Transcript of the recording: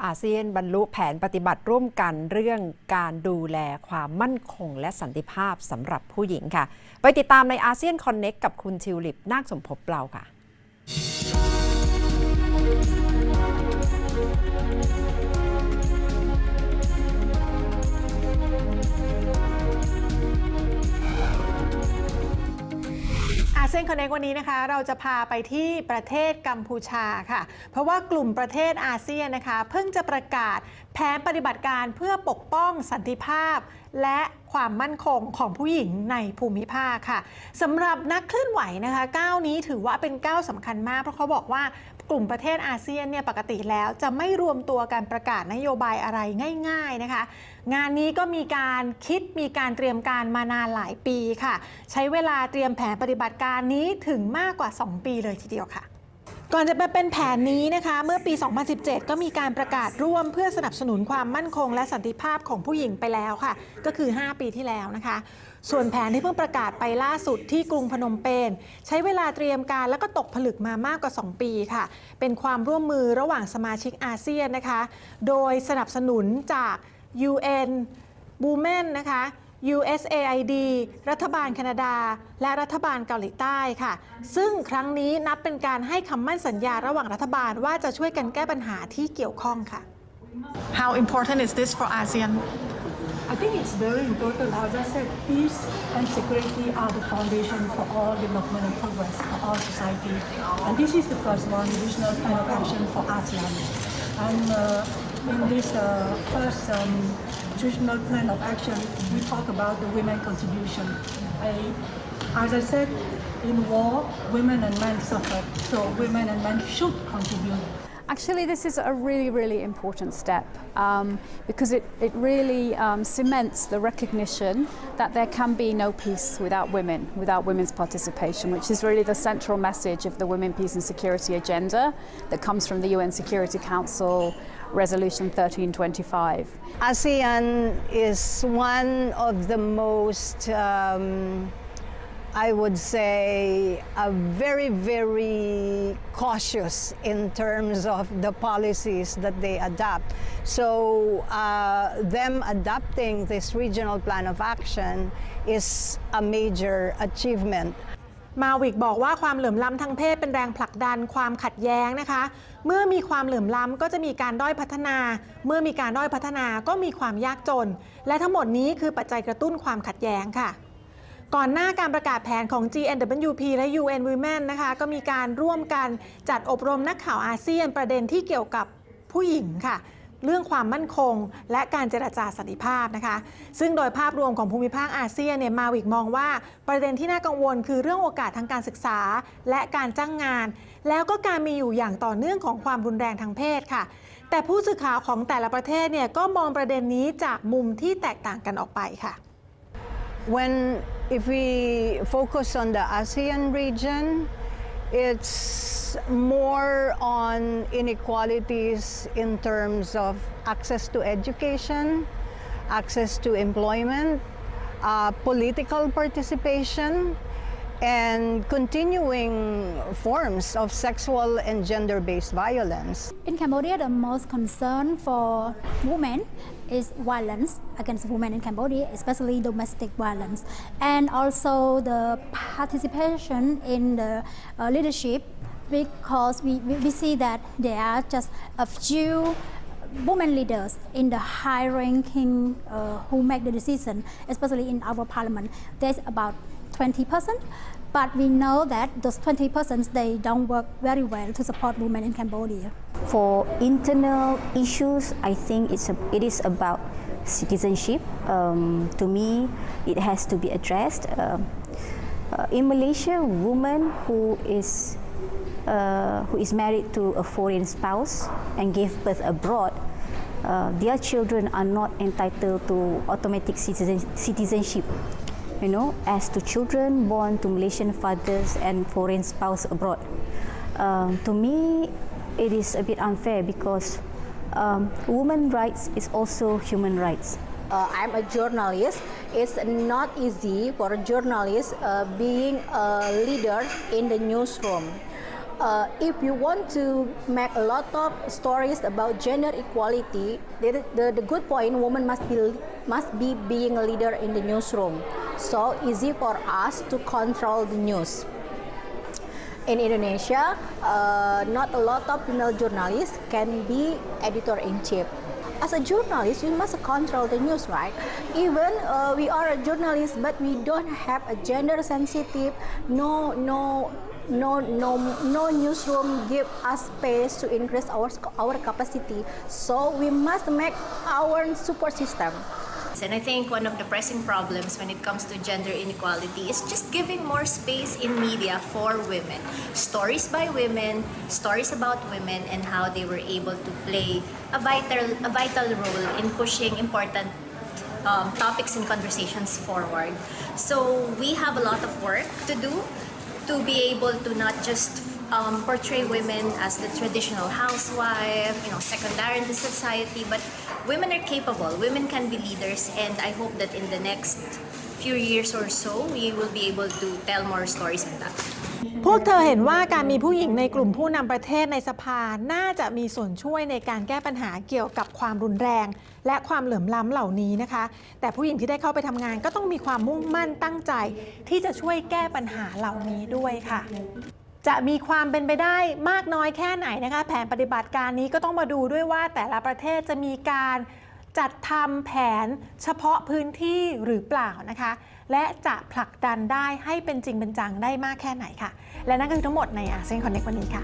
อาเซียนบรรลุแผนปฏิบัติร่วมกันเรื่องการดูแลความมั่นคงและสันติภาพสำหรับผู้หญิงค่ะไปติดตามในอาเซียนคอนเน็กกับคุณทิวลิปนาคสมภพเราค่ะอาเซียนคอนเนควันนี้นะคะเราจะพาไปที่ประเทศกัมพูชาค่ะเพราะว่ากลุ่มประเทศอาเซียนนะคะเพิ่งจะประกาศแผนปฏิบัติการเพื่อปกป้องสันติภาพและความมั่นคงของผู้หญิงในภูมิภาคค่ะสำหรับนักเคลื่อนไหวนะคะก้าวนี้ถือว่าเป็นก้าวสำคัญมากเพราะเขาบอกว่ากลุ่มประเทศอาเซียนเนี่ยปกติแล้วจะไม่รวมตัวกันประกาศนโยบายอะไรง่ายๆนะคะงานนี้ก็มีการคิดมีการเตรียมการมานานหลายปีค่ะใช้เวลาเตรียมแผนปฏิบัติการนี้ถึงมากกว่า2 ปีเลยทีเดียวค่ะก่อนจะมาเป็นแผนนี้นะคะเมื่อปี 2017 ก็มีการประกาศร่วมเพื่อสนับสนุนความมั่นคงและสันติภาพของผู้หญิงไปแล้วค่ะก็คือ5 ปีที่แล้วนะคะส่วนแผนที่เพิ่งประกาศไปล่าสุดที่กรุงพนมเปญใช้เวลาเตรียมการแล้วก็ตกผลึกมามากกว่า2 ปีค่ะเป็นความร่วมมือระหว่างสมาชิกอาเซียนนะคะโดยสนับสนุนจาก UN Women นะคะ USAID รัฐบาลแคนาดาและรัฐบาลเกาหลีใต้ค่ะซึ่งครั้งนี้นับเป็นการให้คำมั่นสัญญาระหว่างรัฐบาลว่าจะช่วยกันแก้ปัญหาที่เกี่ยวข้องค่ะ How important is this for ASEAN? I think it's very important. As I said, peace and security are the foundation for all development and progress for all society. And this is the first one, regional plan of action for ASEAN. And in this first regional plan of action, we talk about the women contribution. As I said, in war, women and men suffer. So women and men should contribute. Actually, this is a really important step because it really cements the recognition that there can be no peace without women, without women's participation, which is really the central message of the Women, Peace and Security agenda that comes from the UN Security Council Resolution 1325. ASEAN is one of the most I would say very cautious in terms of the policies that they adopt. So them adopting this regional plan of action is a major achievement. มาวิกบอกว่าความเหลื่อมล้ำทางเพศเป็นแรงผลักดันความขัดแย้งนะคะเมื่อมีความเหลื่อมล้ำก็จะมีการด้อยพัฒนาเมื่อมีการด้อยพัฒนาก็มีความยากจนและทั้งหมดนี้คือปัจจัยกระตุ้นความขัดแย้งค่ะก่อนหน้าการประกาศแผนของ GNWP และ UN Women นะคะก็มีการร่วมกันจัดอบรมนักข่าวอาเซียนประเด็นที่เกี่ยวกับผู้หญิงค่ะเรื่องความมั่นคงและการเจรจาสันติภาพนะคะซึ่งโดยภาพรวมของภูมิภาคอาเซียนเนี่ยมาวิกมองว่าประเด็นที่น่ากังวลคือเรื่องโอกาสทางการศึกษาและการจ้างงานแล้วก็การมีอยู่อย่างต่อเนื่องของความรุนแรงทางเพศค่ะแต่ผู้สื่อข่าวของแต่ละประเทศเนี่ยก็มองประเด็นนี้จากมุมที่แตกต่างกันออกไปค่ะIf we focus on the ASEAN region, it's more on inequalities in terms of access to education, access to employment, political participation, and continuing forms of sexual and gender-based violence. In Cambodia, the most concern for women is violence against women in Cambodia, especially domestic violence, and also the participation in the leadership, because we see that there are just a few women leaders in the high ranking who make the decision, especially in our parliament. There's about 20%, but we know that those 20% they don't work very well to support women in Cambodia. For internal issues, I think it is about citizenship. To me, it has to be addressed. In Malaysia, a woman who is married to a foreign spouse and gave birth abroad, their children are not entitled to automatic citizenship. As to children born to Malaysian fathers and foreign spouse abroad. To me, it is a bit unfair because women's rights is also human rights. I'm a journalist. It's not easy for a journalist being a leader in the newsroom. if you want to make a lot of stories about gender equality, the good point, women must be being a leader in the newsroom. So easy for us to control the news. In Indonesia, not a lot of female journalists can be editor-in-chief. As a journalist, you must control the news, right? Even we are a journalist, but we don't have a gender-sensitive, no newsroom give us space to increase our capacity. So we must make our support system. And I think one of the pressing problems when it comes to gender inequality is just giving more space in media for women. Stories by women, stories about women and how they were able to play a vital role in pushing important topics and conversations forward. So we have a lot of work to do to be able to not just portray women as the traditional housewife, secondary in the society, but women are capable, women can be leaders, and I hope that in the next few years or so, we will be able to tell more stories on that. พวกเธอเห็นว่าการมีผู้หญิงในกลุ่มผู้นำประเทศในสภาน่าจะมีส่วนช่วยในการแก้ปัญหาเกี่ยวกับความรุนแรงและความเหลื่อมล้ำเหล่านี้นะคะแต่ผู้หญิงที่ได้เข้าไปทำงานก็ต้องมีความมุ่งมั่นตั้งใจที่จะช่วยแก้ปัญหาเหล่านี้ด้วยค่ะจะมีความเป็นไปได้มากน้อยแค่ไหนนะคะแผนปฏิบัติการนี้ก็ต้องมาดูด้วยว่าแต่ละประเทศจะมีการจัดทำแผนเฉพาะพื้นที่หรือเปล่านะคะและจะผลักดันได้ให้เป็นจริงเป็นจังได้มากแค่ไหนค่ะและนั่นก็คือทั้งหมดในอาเซียนคอนเนควันนี้ค่ะ